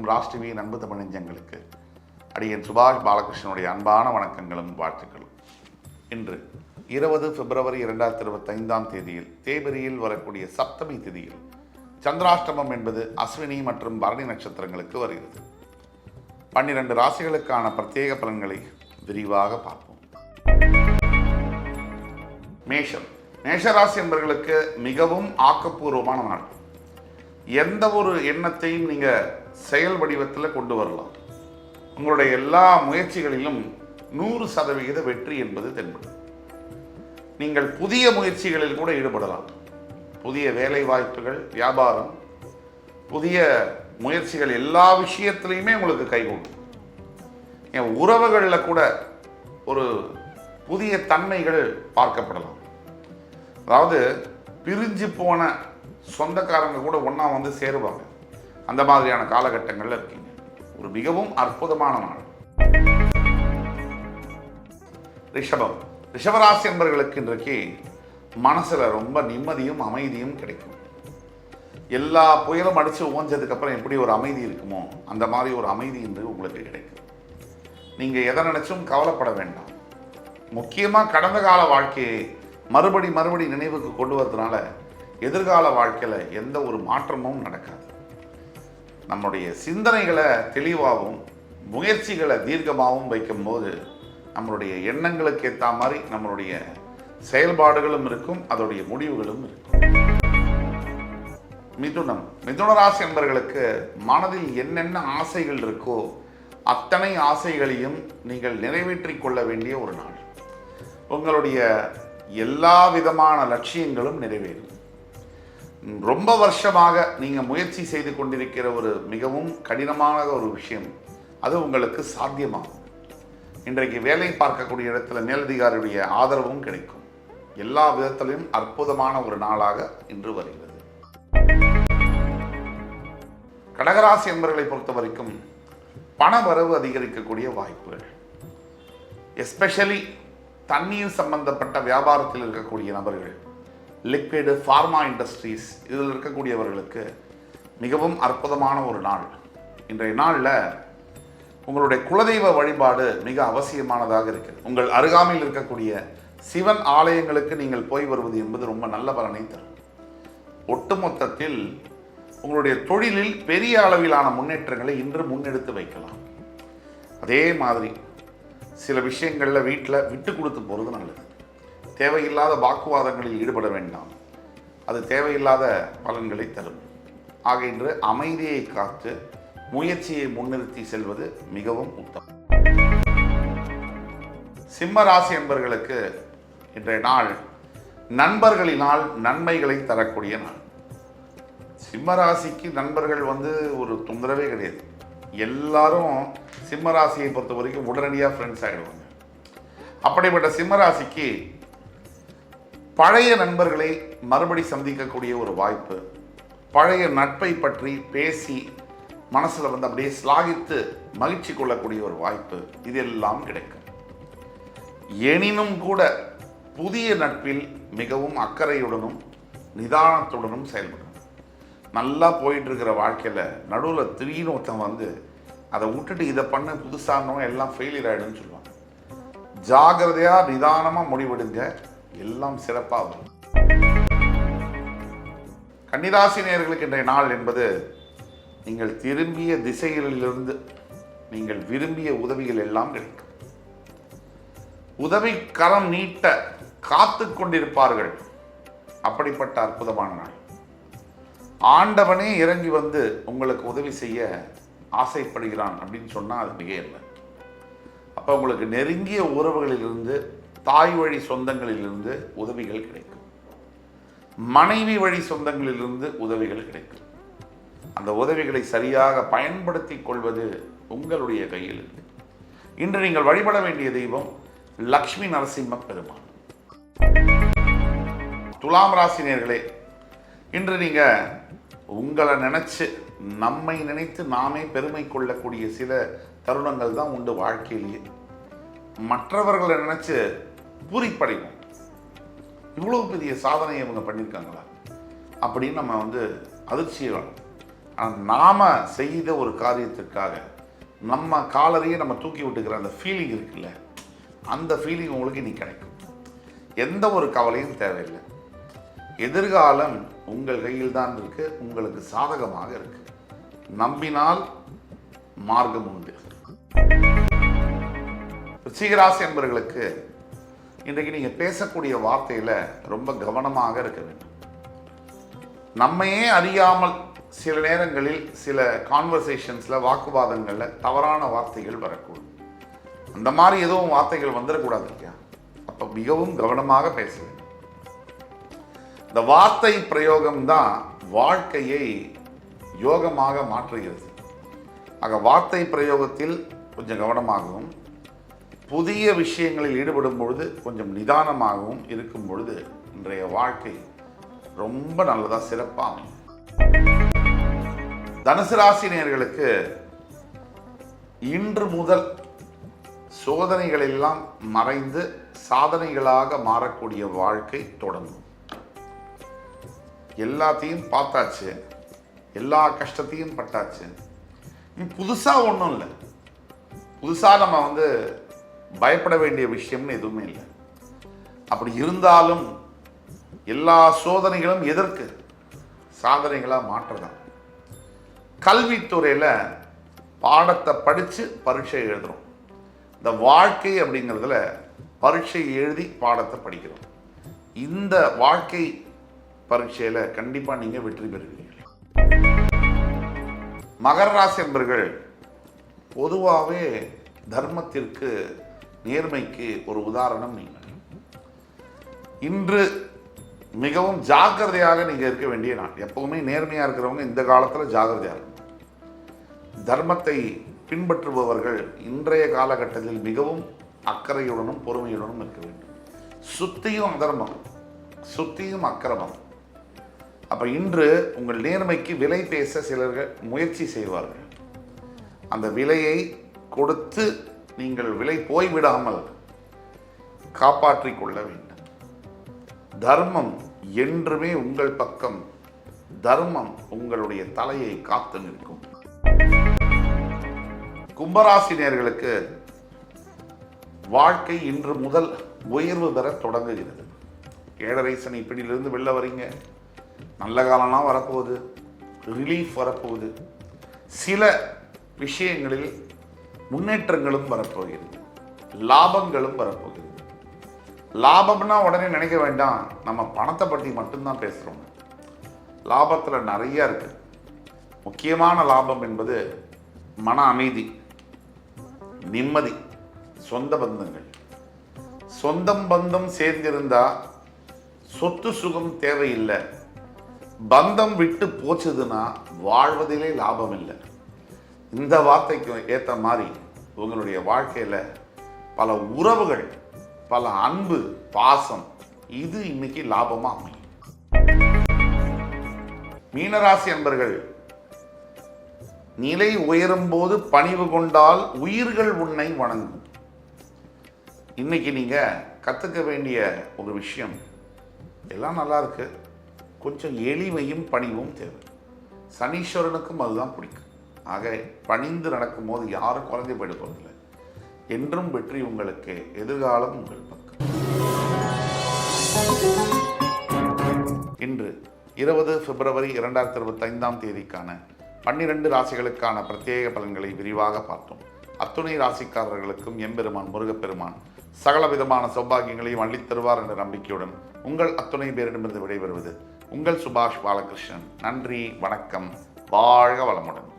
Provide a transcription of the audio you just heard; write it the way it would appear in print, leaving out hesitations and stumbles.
Raj TV அன்பு தமிழ் நெஞ்சங்களுக்கு அடியன் சுபாஷ் பாலகிருஷ்ணனுடைய அன்பான வணக்கங்களும் வாழ்த்துக்களும். இன்று 20 பிப்ரவரி 2025 தேதியில் தேய்பிரையில் வரக்கூடிய சப்தமி திதியில் சந்திராஷ்டமம் என்பது அஸ்வினி மற்றும் பரணி நட்சத்திரங்களுக்கு வருகிறது. 12 ராசிகளுக்கான பிரத்யேக பலன்களை விரிவாக பார்ப்போம். மேஷம். மேஷராசி என்பவர்களுக்கு மிகவும் ஆக்கப்பூர்வமான நாள். எந்த ஒரு எண்ணத்தையும் நீங்கள் செயல் வடிவத்தில் கொண்டு வரலாம். உங்களுடைய எல்லா முயற்சிகளிலும் 100% வெற்றி என்பது தென்படும். நீங்கள் புதிய முயற்சிகளில் கூட ஈடுபடலாம். புதிய வேலை வாய்ப்புகள், வியாபாரம், புதிய முயற்சிகள் எல்லா விஷயத்திலையுமே உங்களுக்கு கைகூடும். என் உறவுகளில் கூட ஒரு புதிய தன்மைகள் பார்க்கப்படலாம். அதாவது பிரிஞ்சு போன சொந்தக்காரங்க கூட ஒன்றா வந்து சேருவாங்க. அந்த மாதிரியான காலகட்டங்களில் இருக்கீங்க. ஒரு மிகவும் அற்புதமான நாள். ரிஷபம். ரிஷபராசி என்பவர்களுக்கு இன்றைக்கு மனசில் ரொம்ப நிம்மதியும் அமைதியும் கிடைக்கும். எல்லா புயலும் அடித்து ஓஞ்சதுக்கப்புறம் எப்படி ஒரு அமைதி இருக்குமோ அந்த மாதிரி ஒரு அமைதி இன்று உங்களுக்கு கிடைக்கும். நீங்கள் எதை நினைச்சும் கவலைப்பட வேண்டாம். முக்கியமாக கடந்த கால வாழ்க்கையை மறுபடி நினைவுக்கு கொண்டு வரதுனால எதிர்கால வாழ்க்கையில் எந்த ஒரு மாற்றமும் நடக்காது. நம்முடைய சிந்தனைகளை தெளிவாகவும் முயற்சிகளை தீர்க்கமாகவும் வைக்கும்போது நம்மளுடைய எண்ணங்களுக்கு ஏற்ற மாதிரி நம்மளுடைய செயல்பாடுகளும் இருக்கும், அதோடைய முடிவுகளும் இருக்கும். மிதுனம். மிதுன ராசி என்பவர்களுக்கு மனதில் என்னென்ன ஆசைகள் இருக்கோ அத்தனை ஆசைகளையும் நீங்கள் நிறைவேற்றிக் கொள்ள வேண்டிய ஒரு நாள். உங்களுடைய எல்லா விதமான லட்சியங்களும் நிறைவேறும். ரொம்ப வருஷமாக நீங்கள் முயற்சி செய்து கொண்டிருக்கிற ஒரு மிகவும் கடினமான ஒரு விஷயம் அது உங்களுக்கு சாத்தியமாகும். இன்றைக்கு வேலை பார்க்கக்கூடிய இடத்துல மேலதிகாரியுடைய ஆதரவும் கிடைக்கும். எல்லா விதத்திலும் அற்புதமான ஒரு நாளாக இன்று வருகிறது. கடகராசி என்பவர்களை பொறுத்த வரைக்கும் பண வரவு அதிகரிக்கக்கூடிய வாய்ப்புகள், எஸ்பெஷலி தண்ணீர் சம்பந்தப்பட்ட வியாபாரத்தில் இருக்கக்கூடிய நபர்கள், லிக்விடு, ஃபார்மா இண்டஸ்ட்ரீஸ் இதில் இருக்கக்கூடியவர்களுக்கு மிகவும் அற்புதமான ஒரு நாள். இன்றைய நாளில் உங்களுடைய குலதெய்வ வழிபாடு மிக அவசியமானதாக இருக்கிறது. உங்கள் அருகாமையில் இருக்கக்கூடிய சிவன் ஆலயங்களுக்கு நீங்கள் போய் வருவது என்பது ரொம்ப நல்ல பலனை தரும். ஒட்டுமொத்தத்தில் உங்களுடைய தொழிலில் பெரிய அளவிலான முன்னேற்றங்களை இன்று முன்னெடுத்து வைக்கலாம். அதே மாதிரி சில விஷயங்களில் வீட்டில் விட்டு கொடுத்து போகிறது நல்லது. தேவையில்லாத வாக்குவாதங்களில் ஈடுபட வேண்டாம். அது தேவையில்லாத பலன்களை தரும். ஆக இன்று அமைதியை காத்து முயற்சியை முன்னிறுத்தி செல்வது மிகவும் உத்தமம். சிம்ம ராசி என்பவர்களுக்கு இன்றைய நாள் நண்பர்களினால் நன்மைகளை தரக்கூடிய நாள். சிம்ம ராசிக்கு நண்பர்கள் ஒரு தொந்தரவே கிடையாது. எல்லாரும் சிம்ம ராசியை பொறுத்த வரைக்கும் உடனடியாக ஃப்ரெண்ட்ஸ் ஆகிடுவாங்க. அப்படிப்பட்ட சிம்ம ராசிக்கு பழைய நண்பர்களை மறுபடி சந்திக்கக்கூடிய ஒரு வாய்ப்பு, பழைய நட்பை பற்றி பேசி மனசில் அப்படியே ஸ்லாகித்து மகிழ்ச்சி கொள்ளக்கூடிய ஒரு வாய்ப்பு இதெல்லாம் கிடைக்கும். எனினும் கூட புதிய நட்பில் மிகவும் அக்கறையுடனும் நிதானத்துடனும் செயல்படும். நல்லா போயிட்டு இருக்கிற வாழ்க்கையில் நடுவில் திடீர்னு ஒருத்தன் அதை விட்டுட்டு இதை பண்ண புதுசானவங்க எல்லாம் ஃபெயிலியர் ஆகிடுன்னு சொல்லுவாங்க. ஜாகிரதையாக நிதானமாக முடிவெடுங்க, எல்லாம் சிறப்பாக வரும். கன்னிராசி நேயர்களுக்கு இன்றைய நாள் என்பது நீங்கள் திரும்பிய திசைகளிலிருந்து நீங்கள் விரும்பிய உதவிகள் எல்லாம் கிடைக்கும். உதவி கரம் நீட்ட காத்து கொண்டிருப்பார்கள். அப்படிப்பட்ட அற்புதமான நாள். ஆண்டவனே இறங்கி உங்களுக்கு உதவி செய்ய ஆசைப்படுகிறான் அப்படின்னு சொன்னால் அது மிக இல்லை. அப்போ உங்களுக்கு நெருங்கிய உறவுகளிலிருந்து, தாய் வழி சொந்தங்களிலிருந்து உதவிகள் கிடைக்கும். மனைவி வழி சொந்தங்களிலிருந்து உதவிகள் கிடைக்கும். அந்த உதவிகளை சரியாக பயன்படுத்தி கொள்வது உங்களுடைய கையில் இருக்கு. இன்று நீங்கள் வழிபட வேண்டிய தெய்வம் லக்ஷ்மி நரசிம்ம பெருமாள். துலாம் ராசினியர்களே, இன்று நீங்கள் உங்களை நினைச்சு நம்மை நினைத்து நாமே பெருமை கொள்ளக்கூடிய சில தருணங்கள் தான் உண்டு வாழ்க்கையிலேயே. மற்றவர்களை நினைச்சு பூரிப்படைவோம். இவ்வளோ பெரிய சாதனையை இவங்க பண்ணியிருக்காங்களா அப்படின்னு நம்ம அதிர்ச்சியை ஆனால் நாம் செய்த ஒரு காரியத்திற்காக நம்ம காலரையே நம்ம தூக்கி விட்டுக்கிற அந்த ஃபீலிங் இருக்குல்ல, அந்த ஃபீலிங் உங்களுக்கு இன்னைக்கு கிடைக்கும். எந்த ஒரு கவலையும் தேவையில்லை. எதிர்காலம் உங்கள் கையில் தான் இருக்கு, உங்களுக்கு சாதகமாக இருக்கு. நம்பினால் மார்க்கம் உண்டு. விருச்சிகராசி என்பவர்களுக்கு இன்றைக்கு நீங்கள் பேசக்கூடிய வார்த்தையில் ரொம்ப கவனமாக இருக்க வேண்டும். நம்மையே அறியாமல் சில நேரங்களில் சில கான்வர்சேஷன்ஸில் வாக்குவாதங்களில் தவறான வார்த்தைகள் வரக்கூடும். அந்த மாதிரி எதுவும் வார்த்தைகள் வந்துடக்கூடாது இல்லையா? அப்போ மிகவும் கவனமாக பேச வேண்டும். இந்த வார்த்தை பிரயோகம்தான் வாழ்க்கையை யோகமாக மாற்றுகிறது. ஆக வார்த்தை பிரயோகத்தில் கொஞ்சம் கவனமாகவும், புதிய விஷயங்களில் ஈடுபடும் பொழுது கொஞ்சம் நிதானமாகவும் இருக்கும் பொழுது இன்றைய வாழ்க்கை ரொம்ப நல்லதாக சிறப்பாக அமையும். தனுசு ராசி நேயர்களுக்கு இன்று முதல் சோதனைகள் எல்லாம் மறைந்து சாதனைகளாக மாறக்கூடிய வாழ்க்கை தொடங்கும். எல்லாத்தையும் பார்த்தாச்சு, எல்லா கஷ்டத்தையும் பட்டாச்சு. புதுசாக ஒன்றும் இல்லை. புதுசாக நம்ம பயப்பட வேண்டிய விஷயம்னு எதுவுமே இல்லை. அப்படி இருந்தாலும் எல்லா சோதனைகளும் எதற்கு? சாதனைகளாக மாற்றதான். கல்வித்துறையில் பாடத்தை படித்து பரீட்சை எழுதுகிறோம். இந்த வாழ்க்கை அப்படிங்கிறதுல பரீட்சை எழுதி பாடத்தை படிக்கிறோம். இந்த வாழ்க்கை பரீட்சையில் கண்டிப்பாக நீங்கள் வெற்றி பெறுவீர்கள். மகர ராசி என்பர்கள் பொதுவாகவே தர்மத்திற்கு, நேர்மைக்கு ஒரு உதாரணம். நீங்கள் இன்று மிகவும் ஜாக்கிரதையாக நீங்கள் இருக்க வேண்டிய நாள். எப்பவுமே நேர்மையாக இருக்கிறவங்க இந்த காலத்தில் ஜாக்கிரதையாக இருக்கும். தர்மத்தை பின்பற்றுபவர்கள் இன்றைய காலகட்டத்தில் மிகவும் அக்கறையுடனும் பொறுமையுடனும் இருக்க வேண்டும். சுத்தியும் அதர்மம், சுத்தியும் அக்கிரமம். அப்போ இன்று உங்கள் நேர்மைக்கு விலை பேச சிலர்கள் முயற்சி செய்வார்கள். அந்த விலையை கொடுத்து நீங்கள் விலை போய்விடாமல் காப்பாற்றிக் கொள்ள வேண்டும். தர்மம் என்றுமே உங்கள் பக்கம், தர்மம் உங்களுடைய தலையை காத்து நிற்கும். கும்பராசி நேயர்களுக்கு வாழ்க்கை இன்று முதல் உயர்வு பெற தொடங்குகிறது. 7.5 சனி பிடியிலிருந்து வெளில வரீங்க. நல்ல காலம்லாம் வரப்போகுது, ரிலீஃப் வரப்போகுது. சில விஷயங்களில் முன்னேற்றங்களும் வரப்போகிறது, லாபங்களும் வரப்போகிறது. லாபம்னா உடனே நினைக்க வேண்டாம், நம்ம பணத்தை பற்றி மட்டும்தான் பேசுகிறோம். லாபத்தில் நிறைய இருக்கு. முக்கியமான லாபம் என்பது மன அமைதி, நிம்மதி, சொந்த பந்தங்கள். சொந்தம் பந்தம் சேர்ந்திருந்தா சொத்து சுகம் தேவையில்லை. பந்தம் விட்டு போச்சுதுன்னா வாழ்வதிலே லாபம் இல்லை. இந்த வார்த்தைக்கு ஏற்ற மாதிரி உங்களுடைய வாழ்க்கையில் பல உறவுகள், பல அன்பு, பாசம், இது இன்னைக்கு லாபமா அமையும். மீனராசி என்பர்கள் நிலை உயரும் போது பணிவு கொண்டால் உயிர்கள் உன்னை வணங்கும். இன்னைக்கு நீங்க கத்துக்க வேண்டிய ஒரு விஷயம், எல்லாம் நல்லா இருக்கு, கொஞ்சம் எளிமையும் பணிவும் தேவை. சனீஸ்வரனுக்கும் அதுதான் பிடிக்கும். ஆக பணிந்து நடக்கும் போது யாரும் குறைஞ்சு போயிட போறதில்லை. என்றும் வெற்றி உங்களுக்கு, எதிர்காலம் உங்கள் பக்கம். இன்று 20 பிப்ரவரி 2025 தேதிக்கான 12 ராசிகளுக்கான பிரத்யேக பலன்களை விரிவாக பார்த்தோம். அத்துணை ராசிக்காரர்களுக்கும் எம்பெருமான் முருகப்பெருமான் சகல விதமான சௌபாகியங்களையும் அள்ளித் தருவார் என்ற நம்பிக்கையுடன் உங்கள் அத்துணை பேரிடமிருந்து விடைபெறுவது உங்கள் சுபாஷ் பாலகிருஷ்ணன். நன்றி, வணக்கம், வாழ்க வளமுடன்.